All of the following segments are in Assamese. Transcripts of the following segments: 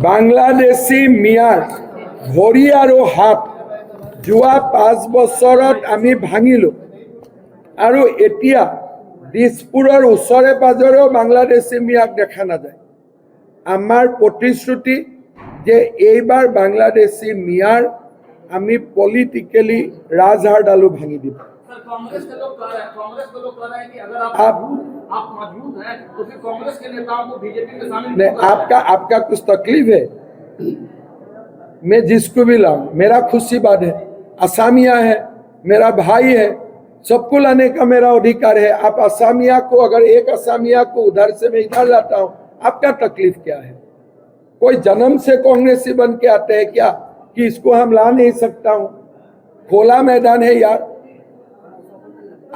বাংলাদেশী মিয়াৰ ভৰি আৰু হাত যোৱা 5 বছৰত আমি ভাঙিলোঁ আৰু এতিয়া দিছপুৰৰ ওচৰে পাজৰেও বাংলাদেশী মিয়াক দেখা নাযায়। আমাৰ প্ৰতিশ্ৰুতি যে এইবাৰ বাংলাদেশী মিয়াৰ আমি পলিটিক্যালি राजहाड़ालू भांगी दी। कांग्रेस के लोग कह रहे हैं कि अगर आप मजबूत हैं तो फिर कांग्रेस के नेताओं को बीजेपी में शामिल नहीं, आपका कुछ तकलीफ है? मैं जिसको भी लाऊं, मेरा खुशी बात है। असामिया है, मेरा भाई है, सबको लाने का मेरा अधिकार है। आप असामिया को, अगर एक असामिया को उधर से मैं इधर लाता हूं, आपका तकलीफ क्या है? कोई जन्म से कांग्रेसी बन के आते हैं क्या कि इसको हम ला नहीं सकता हूं? खोला मैदान है यार।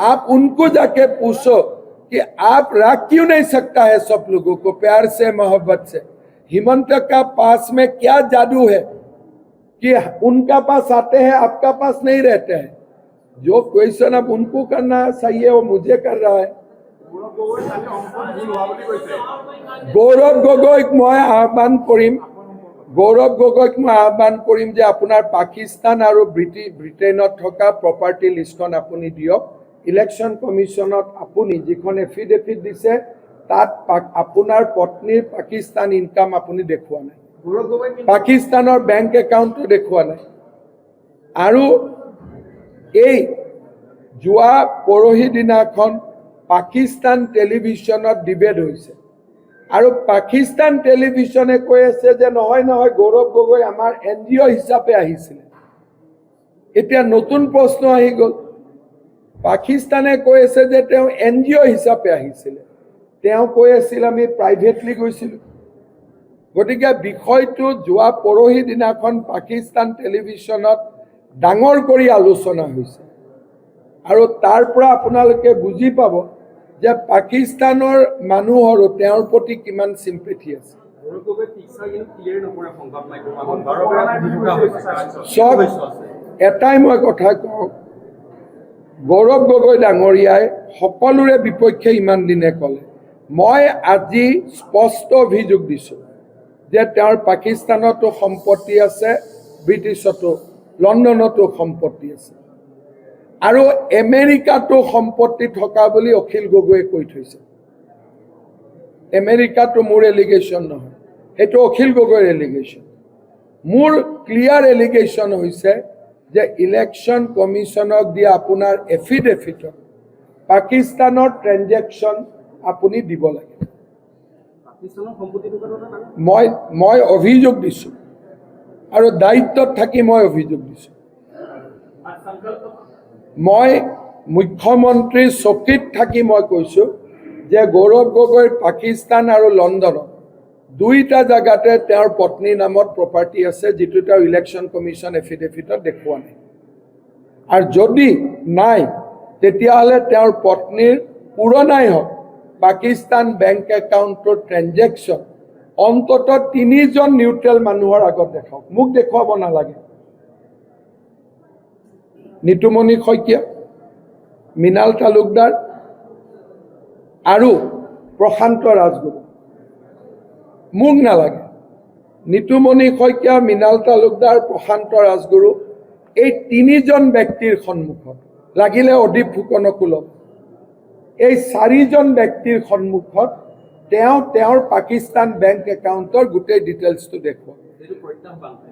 आप उनको जाके पूछो कि आप रख क्यों नहीं सकता है सब लोगों को प्यार से, मोहब्बत से। हिमंत का पास में क्या जादू है कि उनका पास आते हैं, आपका पास नहीं रहते हैं? जो क्वेश्चन अब उनको करना सही है, वो मुझे कर रहा है। गौरव गगৈক मैं आह्वान करिम, गौरव गगৈক मैं आह्वान करिम जे आपुनार पाकिस्तान और ब्रिटेनत थका प्रपार्टी लिस्टखन आपुनी दियक। इलेक्शन कमिशनत आपुनी जिखन एफिडेविट दिसे तात आपुनार पत्नीर पाकिस्तान इनकाम आपुनी देखुआ नाइ, पाकिस्तानर बैंक एकाउंटो देखुआ नाइ। आरु এই যোৱা পৰহি দিনাখন পাকিস্তান টেলিভিশ্যনত ডিবেট হৈছে আৰু পাকিস্তান টেলিভিশ্যনে কৈ আছে যে নহয় নহয় গৌৰৱ গগৈ আমাৰ এনজিঅ হিচাপে আহিছিল। এতিয়া নতুন প্ৰশ্ন আহি গ'ল, পাকিস্তানে কৈ আছে যে তেওঁ এনজিঅ হিচাপে আহিছিল, তেওঁ কৈ আছিল আমি প্ৰাইভেটলি গৈছিলোঁ। গতিকে বিষয়টো যোৱা পৰহি দিনাখন পাকিস্তান টেলিভিশ্যনত ডাঙৰ কৰি আলোচনা হৈছে আৰু তাৰ পৰা আপোনালোকে বুজি পাব যে পাকিস্তানৰ মানুহৰো তেওঁৰ প্ৰতি কিমান সিম্পেথি আছে। সব এটাই মই কথা কওঁ, গৌৰৱ গগৈ ডাঙৰীয়াই সকলোৰে বিপক্ষে ইমান দিনে ক'লে। মই আজি স্পষ্ট অভিযোগ দিছোঁ যে তেওঁৰ পাকিস্তানতো সম্পত্তি আছে, ব্ৰিটিছতো, লণ্ডনতো সম্পত্তি আছে আৰু আমেৰিকাতো সম্পত্তি থকা বুলি অখিল গগৈয়ে কৈ থৈছে। আমেৰিকাতো মোৰ এলিগেশ্যন নহয়, সেইটো অখিল গগৈৰ এলিগেশ্যন। মোৰ ক্লিয়াৰ এলিগেশ্যন হৈছে যে ইলেকশ্যন কমিশ্যনক দিয়া আপোনাৰ এফিডেভিটত পাকিস্তানৰ ট্ৰেনজেকশ্যন আপুনি দিব লাগে। মই অভিযোগ দিছোঁ আৰু দায়িত্বত থাকি মই অভিযোগ দিছোঁ। মই মুখ্যমন্ত্ৰীৰ চকীত থাকি মই কৈছোঁ যে গৌৰৱ গগৈৰ পাকিস্তান আৰু লণ্ডনত দুইটা জাগাতে তেওঁৰ পত্নীৰ নামত প্ৰপাৰ্টি আছে, যিটো তেওঁ ইলেকশ্যন কমিশ্যন এফিডেভিটত দেখুওৱা নাই। আৰু যদি নাই তেতিয়াহ'লে তেওঁৰ পত্নীৰ পুৰণাই হওক পাকিস্তান বেংক একাউণ্টৰ ট্ৰেনজেকশ্যন অন্তত 3জন নিউট্ৰেল মানুহৰ আগত দেখাওক, মোক দেখুৱাব নালাগে। নিতুমণি শইকীয়া, মৃণাল তালুকদাৰ আৰু প্ৰশান্ত ৰাজগুৰু, মোক নালাগে। নিতুমণি শইকীয়া, মৃণাল তালুকদাৰ, প্ৰশান্ত ৰাজগুৰু, এই 3জন ব্যক্তিৰ সন্মুখত, লাগিলে অদীপ ফুকনকো লওক, এই 4জন ব্যক্তিৰ সন্মুখত তেওঁৰ পাকিস্তান বেংক একাউণ্টৰ গোটেই ডিটেইলছটো দেখুৱাওক।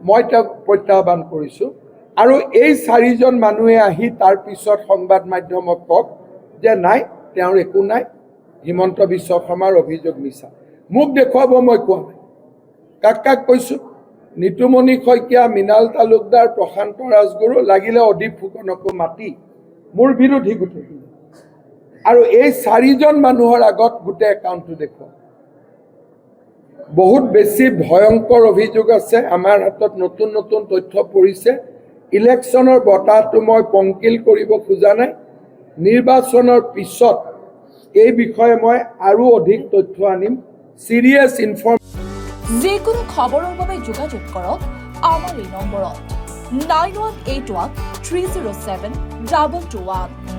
মই তেওঁক প্ৰত্যাহ্বান কৰিছোঁ আৰু এই 4জন মানুহে আহি তাৰ পিছত সংবাদ মাধ্যমক কওক যে নাই তেওঁৰ একো নাই, হিমন্ত বিশ্ব শৰ্মাৰ অভিযোগ মিছা। মোক দেখুৱাব, মই কোৱা নাই। কাক কাক কৈছোঁ? নিতুমণি শইকীয়া, মৃণাল তালুকদাৰ, প্ৰশান্ত ৰাজগুৰু, লাগিলে অদীপ ফুকনকো মাতি মোৰ বিৰোধী গোটেই আৰু এই 4জন মানুহৰ আগত গোটেই একাউণ্টটো দেখুৱাওক। বহুত বেছি ভয়ংকৰ অভিযোগ আছে। আমাৰ হাতত নতুন নতুন তথ্য পৰিছে। ইলেকশ্যনৰ বতাহটো মই পংকিল কৰিব খোজা নাই। নিৰ্বাচনৰ পিছত এই বিষয়ে মই আৰু অধিক তথ্য আনিম। সিৰিয়াছ ইনফৰমেশ্যন যিকোনো খবৰৰ বাবে যোগাযোগ কৰক আমাৰ এই নম্বৰত 9181 307 2221।